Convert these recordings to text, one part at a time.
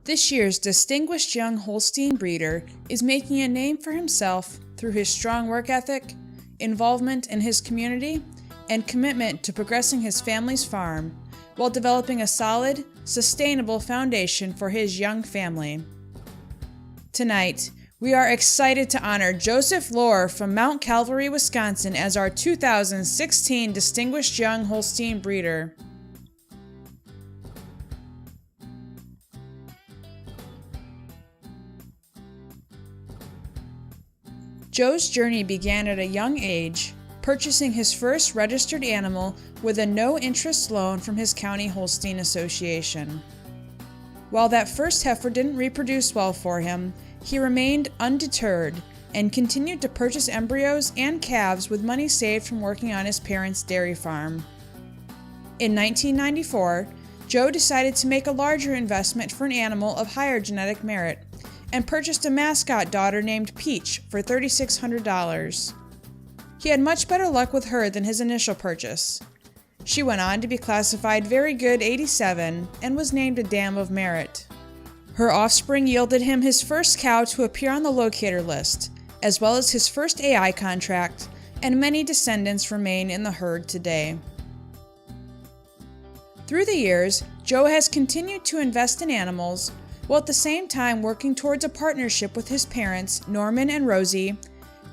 This year's distinguished young Holstein breeder is making a name for himself through his strong work ethic, involvement in his community, and commitment to progressing his family's farm while developing a solid, sustainable foundation for his young family. Tonight, we are excited to honor Joseph Lohr from Mount Calvary, Wisconsin as our 2016 Distinguished Young Holstein Breeder. Joe's journey began at a young age, purchasing his first registered animal with a no-interest loan from his county Holstein association. While that first heifer didn't reproduce well for him, he remained undeterred and continued to purchase embryos and calves with money saved from working on his parents' dairy farm. In 1994, Joe decided to make a larger investment for an animal of higher genetic merit and purchased a mascot daughter named Peach for $3,600. He had much better luck with her than his initial purchase. She went on to be classified Very Good 87 and was named a Dam of Merit. Her offspring yielded him his first cow to appear on the locator list, as well as his first AI contract, and many descendants remain in the herd today. Through the years, Joe has continued to invest in animals, while at the same time working towards a partnership with his parents, Norman and Rosie,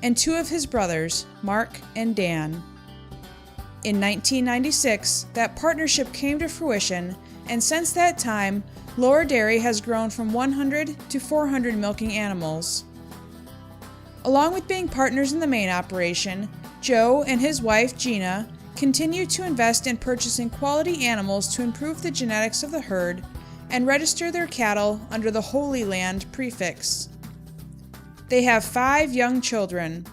and two of his brothers, Mark and Dan. In 1996, that partnership came to fruition, and since that time, Lohr Dairy has grown from 100 to 400 milking animals. Along with being partners in the main operation, Joe and his wife, Gina, continue to invest in purchasing quality animals to improve the genetics of the herd and register their cattle under the Holy Land prefix. They have 5 young children: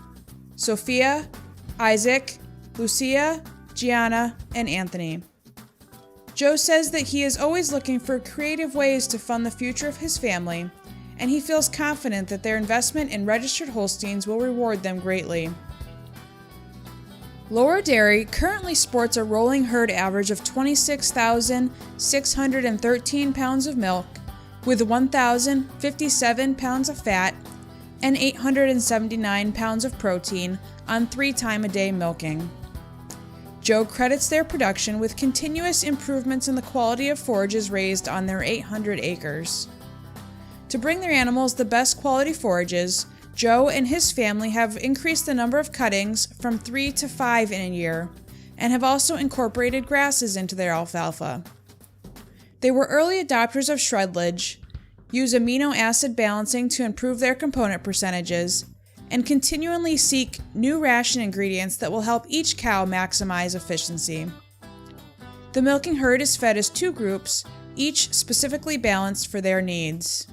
Sophia, Isaac, Lucia, Gianna, and Anthony. Joe says that he is always looking for creative ways to fund the future of his family, and he feels confident that their investment in registered Holsteins will reward them greatly. Lohr Dairy currently sports a rolling herd average of 26,613 pounds of milk, with 1,057 pounds of fat and 879 pounds of protein on 3-time-a-day milking. Joe credits their production with continuous improvements in the quality of forages raised on their 800 acres. To bring their animals the best quality forages, Joe and his family have increased the number of cuttings from 3 to 5 in a year, and have also incorporated grasses into their alfalfa. They were early adopters of shreddage, use amino acid balancing to improve their component percentages, and continually seek new ration ingredients that will help each cow maximize efficiency. The milking herd is fed as 2 groups, each specifically balanced for their needs.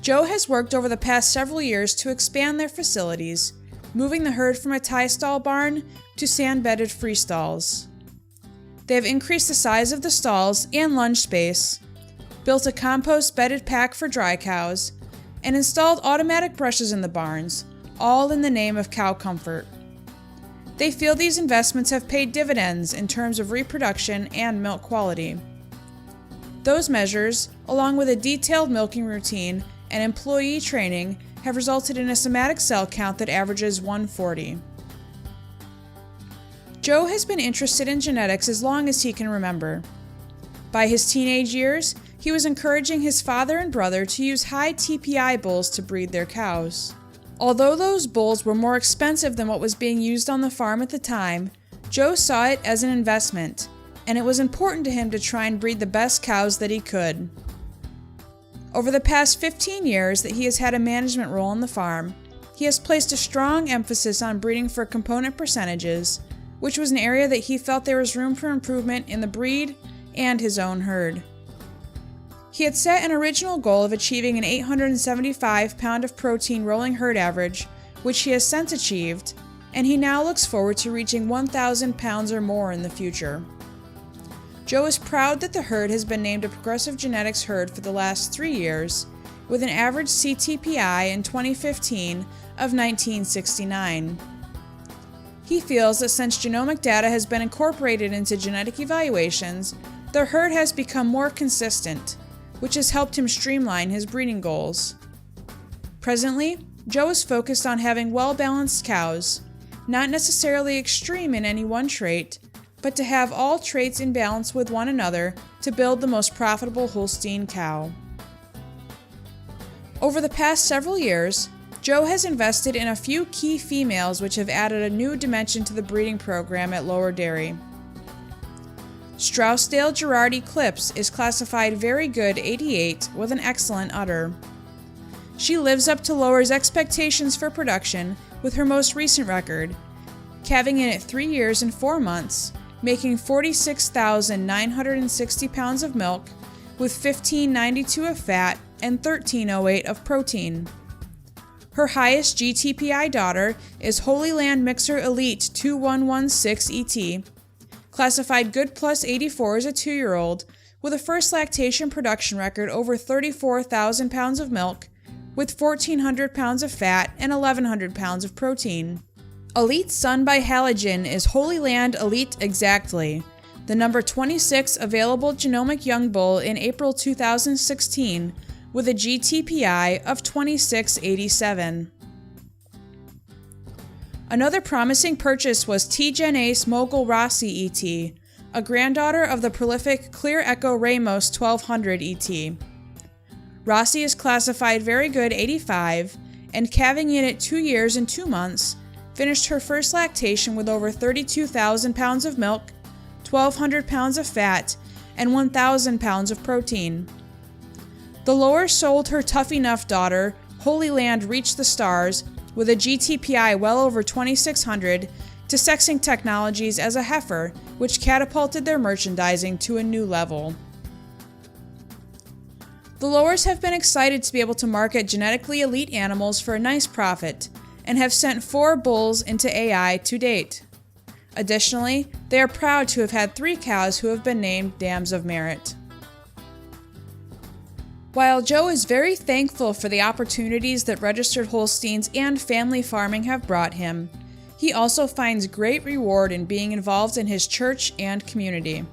Joe has worked over the past several years to expand their facilities, moving the herd from a tie stall barn to sand-bedded free stalls. They have increased the size of the stalls and lunge space, built a compost bedded pack for dry cows, and installed automatic brushes in the barns, all in the name of cow comfort. They feel these investments have paid dividends in terms of reproduction and milk quality. Those measures, along with a detailed milking routine and employee training, have resulted in a somatic cell count that averages 140. Joe has been interested in genetics as long as he can remember. By his teenage years, he was encouraging his father and brother to use high TPI bulls to breed their cows. Although those bulls were more expensive than what was being used on the farm at the time, Joe saw it as an investment, and it was important to him to try and breed the best cows that he could. Over the past 15 years that he has had a management role on the farm, he has placed a strong emphasis on breeding for component percentages, which was an area that he felt there was room for improvement in the breed and his own herd. He had set an original goal of achieving an 875 pound of protein rolling herd average, which he has since achieved, and he now looks forward to reaching 1,000 pounds or more in the future. Joe is proud that the herd has been named a Progressive Genetics herd for the last 3 years, with an average CTPI in 2015 of 1969. He feels that since genomic data has been incorporated into genetic evaluations, the herd has become more consistent, which has helped him streamline his breeding goals. Presently, Joe is focused on having well-balanced cows, not necessarily extreme in any one trait, but to have all traits in balance with one another to build the most profitable Holstein cow. Over the past several years, Joe has invested in a few key females which have added a new dimension to the breeding program at Lower Dairy. Stroussdale Girard Eclipse is classified very good 88 with an excellent udder. She lives up to Lower's expectations for production with her most recent record, calving in at 3 years and 4 months, making 46,960 pounds of milk with 1592 of fat and 1308 of protein. Her highest GTPI daughter is Holy Land Mixer Elite 2116 ET, classified Good Plus 84 as a 2-year-old, with a first lactation production record over 34,000 pounds of milk, with 1,400 pounds of fat and 1,100 pounds of protein. Elite Sun by Halogen is Holy Land Elite Exactly, the number 26 available genomic young bull in April 2016, with a GTPI of 2687. Another promising purchase was T-Gen Ace Mogul Rossi ET, a granddaughter of the prolific Clear Echo Ramos 1200 ET. Rossi is classified very good 85, and calving in at 2 years and 2 months, finished her first lactation with over 32,000 pounds of milk, 1,200 pounds of fat, and 1,000 pounds of protein. The Lower sold her tough enough daughter, Holy Land Reach the Stars, with a GTPI well over 2,600, to Sexing Technologies as a heifer, which catapulted their merchandising to a new level. The Lowers have been excited to be able to market genetically elite animals for a nice profit, and have sent 4 bulls into AI to date. Additionally, they are proud to have had 3 cows who have been named Dams of Merit. While Joe is very thankful for the opportunities that registered Holsteins and family farming have brought him, he also finds great reward in being involved in his church and community.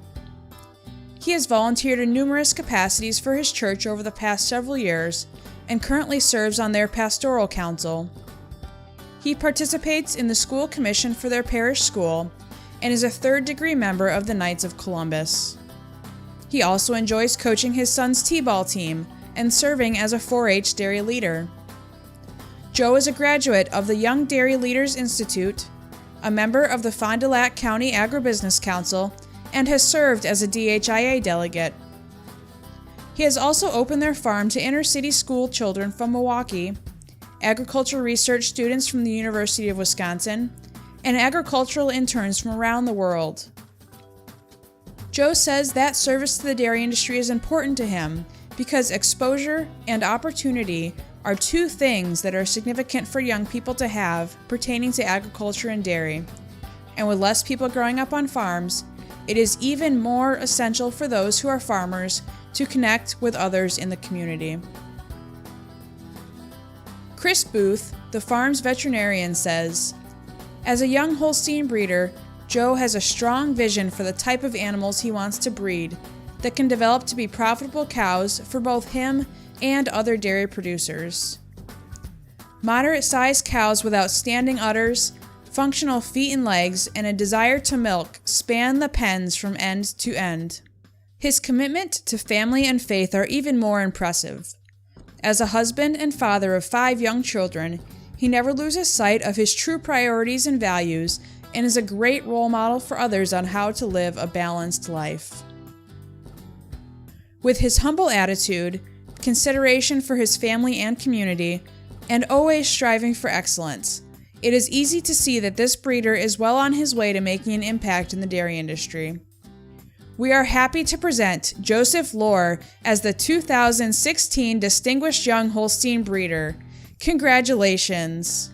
He has volunteered in numerous capacities for his church over the past several years and currently serves on their pastoral council. He participates in the school commission for their parish school and is a 3rd-degree member of the Knights of Columbus. He also enjoys coaching his son's t-ball team and serving as a 4-H dairy leader. Joe is a graduate of the Young Dairy Leaders Institute, a member of the Fond du Lac County Agribusiness Council, and has served as a DHIA delegate. He has also opened their farm to inner-city school children from Milwaukee, agricultural research students from the University of Wisconsin, and agricultural interns from around the world. Joe says that service to the dairy industry is important to him because exposure and opportunity are 2 things that are significant for young people to have pertaining to agriculture and dairy. And with less people growing up on farms, it is even more essential for those who are farmers to connect with others in the community. Chris Booth, the farm's veterinarian, says, "As a young Holstein breeder, Joe has a strong vision for the type of animals he wants to breed that can develop to be profitable cows for both him and other dairy producers. Moderate-sized cows with outstanding udders, functional feet and legs, and a desire to milk span the pens from end to end." His commitment to family and faith are even more impressive. As a husband and father of 5 young children, he never loses sight of his true priorities and values and is a great role model for others on how to live a balanced life. With his humble attitude, consideration for his family and community, and always striving for excellence, it is easy to see that this breeder is well on his way to making an impact in the dairy industry. We are happy to present Joseph Lohr as the 2016 Distinguished Young Holstein Breeder. Congratulations!